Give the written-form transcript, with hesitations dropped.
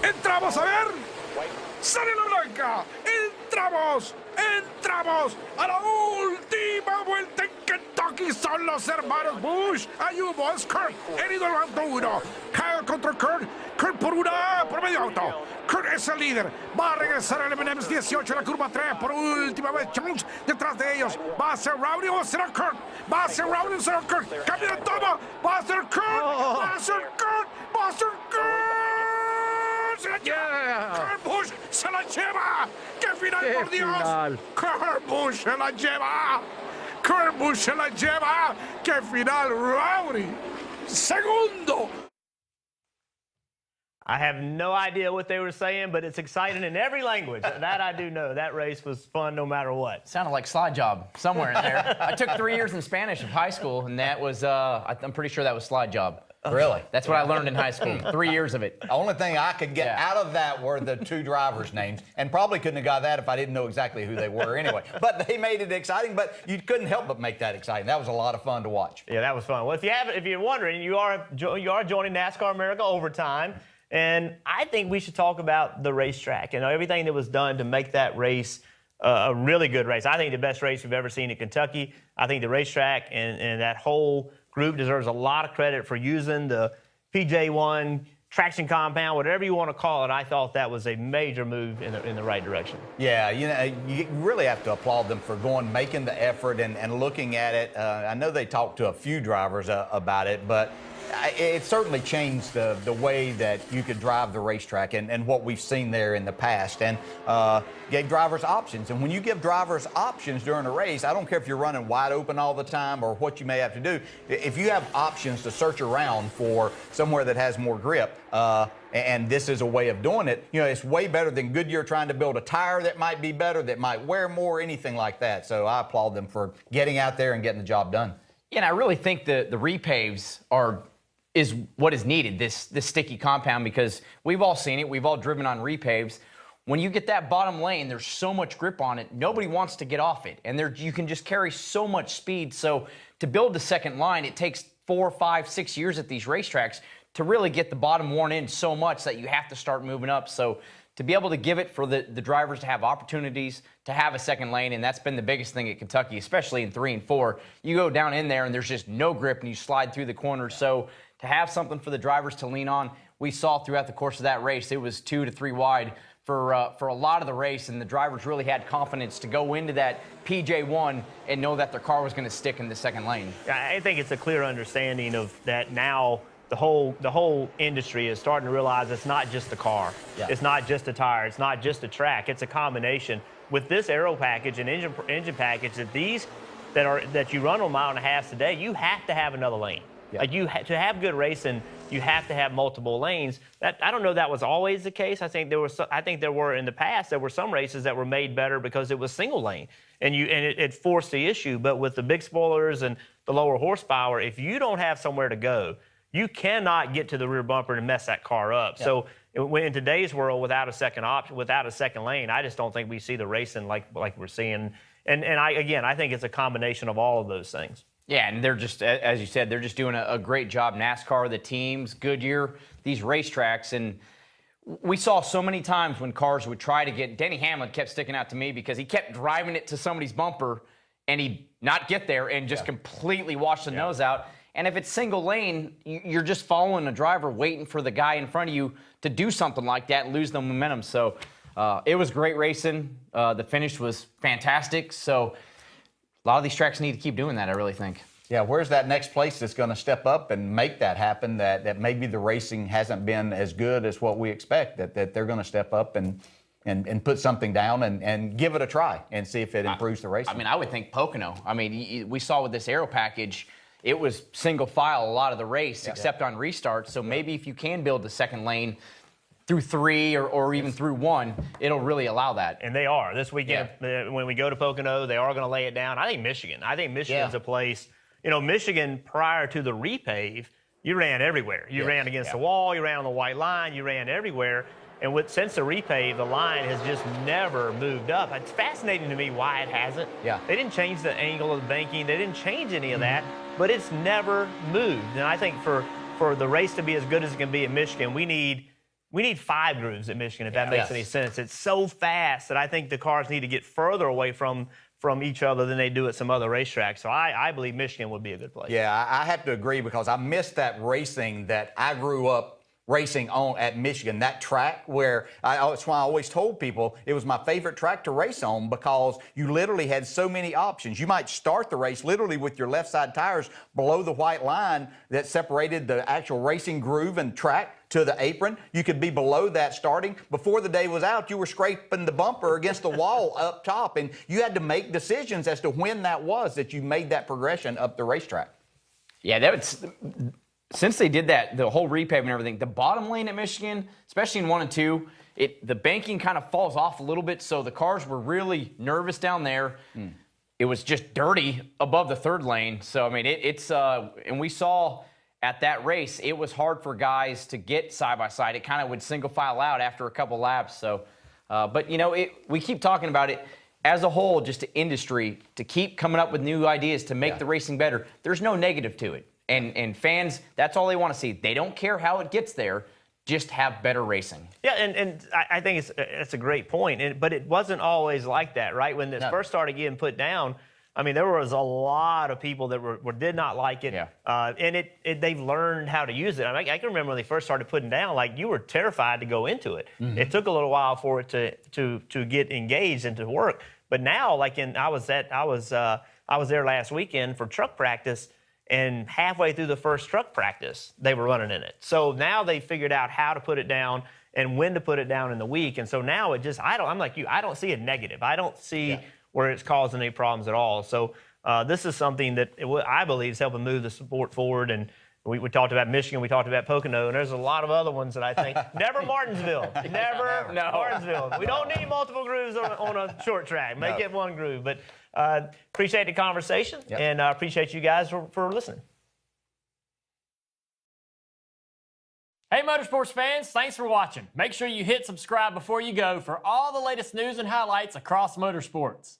Entramos a ver. Sale la blanca. Entramos a la última vuelta en Kentucky. Son los hermanos Busch. Hay humo, es Kurt, herido el auto 1. Kyle contra Kurt. Kurt por medio auto. Kurt es el líder. Va a regresar el M&M's 18 en la curva 3. Por última vez, Jones detrás de ellos. Va a ser Rowdy o será Kurt. Va a ser Rowdy o será Kurt. Cambia de toma. Va a ser Kurt. Va a ser Kurt. Va a ser Kurt. Se la lleva. Kurt Busch se la lleva. ¡Qué final, por Dios! Final. Kurt Busch se la lleva. Kurt Busch se la lleva. ¡Qué final, Rowdy! Segundo. I have no idea what they were saying, but it's exciting in every language. That I do know. That race was fun no matter what. Sounded like slide job somewhere in there. I took 3 years in Spanish of high school, and that was, I'm pretty sure that was slide job. Really? That's what I learned in high school. 3 years of it. The only thing I could get out of that were the two drivers' names, and probably couldn't have got that if I didn't know exactly who they were anyway. But they made it exciting, but you couldn't help but make that exciting. That was a lot of fun to watch. Yeah, that was fun. Well, if you're wondering, you are joining NASCAR America Overtime, and I think we should talk about the racetrack and everything that was done to make that race a really good race. I think the best race we've ever seen in Kentucky. I think the racetrack and that whole group deserves a lot of credit for using the PJ1 traction compound, whatever you want to call it. I thought that was a major move in the right direction. Yeah, you really have to applaud them for making the effort and looking at it. I know they talked to a few drivers about it, but it certainly changed the way that you could drive the racetrack and what we've seen there in the past, and gave drivers options. And when you give drivers options during a race, I don't care if you're running wide open all the time or what you may have to do. If you have options to search around for somewhere that has more grip, and this is a way of doing it, it's way better than Goodyear trying to build a tire that might be better, that might wear more, anything like that. So I applaud them for getting out there and getting the job done. Yeah, and I really think the repaves is what is needed, this sticky compound, because we've all seen it. We've all driven on repaves. When you get that bottom lane, there's so much grip on it. Nobody wants to get off it. And you can just carry so much speed. So to build the second line, it takes 4, 5, 6 years at these racetracks to really get the bottom worn in so much that you have to start moving up. So to be able to give it for the drivers to have opportunities to have a second lane, and that's been the biggest thing at Kentucky, especially in 3 and 4. You go down in there and there's just no grip and you slide through the corners. So to have something for the drivers to lean on, we saw throughout the course of that race, it was 2 to 3 wide for a lot of the race, and the drivers really had confidence to go into that PJ1 and know that their car was going to stick in the second lane. I think it's a clear understanding of that now. The whole industry is starting to realize it's not just the car. Yeah. It's not just the tire. It's not just the track. It's a combination. With this aero package and engine package, that you run on 1.5 miles today, you have to have another lane. Yeah. Like to have good racing, you have to have multiple lanes. I don't know that was always the case. I think there were in the past some races that were made better because it was single lane, and it forced the issue. But with the big spoilers and the lower horsepower, if you don't have somewhere to go, you cannot get to the rear bumper and mess that car up. Yeah. So in today's world, without a second lane, I just don't think we see the racing like we're seeing. And I think it's a combination of all of those things. Yeah, and they're just, as you said, they're just doing a great job. NASCAR, the teams, Goodyear, these racetracks. And we saw so many times when cars would try to get, Denny Hamlin kept sticking out to me because he kept driving it to somebody's bumper and he'd not get there and just completely wash the nose out. And if it's single lane, you're just following a driver waiting for the guy in front of you to do something like that and lose the momentum. So it was great racing. The finish was fantastic. So a lot of these tracks need to keep doing that, I really think. Yeah, where's that next place that's going to step up and make that happen, that maybe the racing hasn't been as good as what we expect, that they're going to step up and put something down and give it a try and see if it improves the racing? I mean, I would think Pocono. I mean, we saw with this aero package, it was single file a lot of the race, except on restarts. So maybe if you can build the second lane through 3 or even through 1, it'll really allow that. And they are. This weekend, when we go to Pocono, they are going to lay it down. I think Michigan's a place. Michigan, prior to the repave, you ran everywhere. You ran against the wall, you ran on the white line, you ran everywhere. And since the repave, the line has just never moved up. It's fascinating to me why it hasn't. Yeah. They didn't change the angle of the banking. They didn't change any of that, but it's never moved. And I think for the race to be as good as it can be at Michigan, we need we need 5 grooves at Michigan, if that makes any sense. It's so fast that I think the cars need to get further away from each other than they do at some other racetracks. So I believe Michigan would be a good place. Yeah, I have to agree because I missed that racing that I grew up racing on at Michigan, that track where that's why I always told people it was my favorite track to race on because you literally had so many options. You might start the race literally with your left side tires below the white line that separated the actual racing groove and track to the apron. You could be below that starting. Before the day was out, you were scraping the bumper against the wall up top, and you had to make decisions as to when that was that you made that progression up the racetrack. Yeah, since they did that, the whole repave and everything, the bottom lane at Michigan, especially in 1 and 2, the banking kind of falls off a little bit, so the cars were really nervous down there. It was just dirty above the 3rd lane. So, I mean, and we saw at that race, it was hard for guys to get side-by-side. It kind of would single file out after a couple laps. So, but, you know, we keep talking about it. As a whole, just the industry, to keep coming up with new ideas to make the racing better, there's no negative to it. And fans, that's all they want to see. They don't care how it gets there, just have better racing. Yeah, and I think it's a great point. But it wasn't always like that, right? When this first started getting put down, I mean, there was a lot of people that did not like it. Yeah. And they've learned how to use it. I mean, I can remember when they first started putting down, like, you were terrified to go into it. It took a little while for it to get engaged and to work. But now, like I was there last weekend for truck practice. And halfway through the first truck practice, they were running in it. So now they figured out how to put it down and when to put it down in the week. And so now I'm like you, I don't see a negative. I don't see where it's causing any problems at all. So this is something that I believe is helping move the sport forward. And we talked about Michigan, we talked about Pocono, and there's a lot of other ones that I think. Never Martinsville. Never Martinsville. We don't need multiple grooves on a short track. Make it 1 groove. But appreciate the conversation, and appreciate you guys for listening. Hey, Motorsports fans, thanks for watching. Make sure you hit subscribe before you go for all the latest news and highlights across motorsports.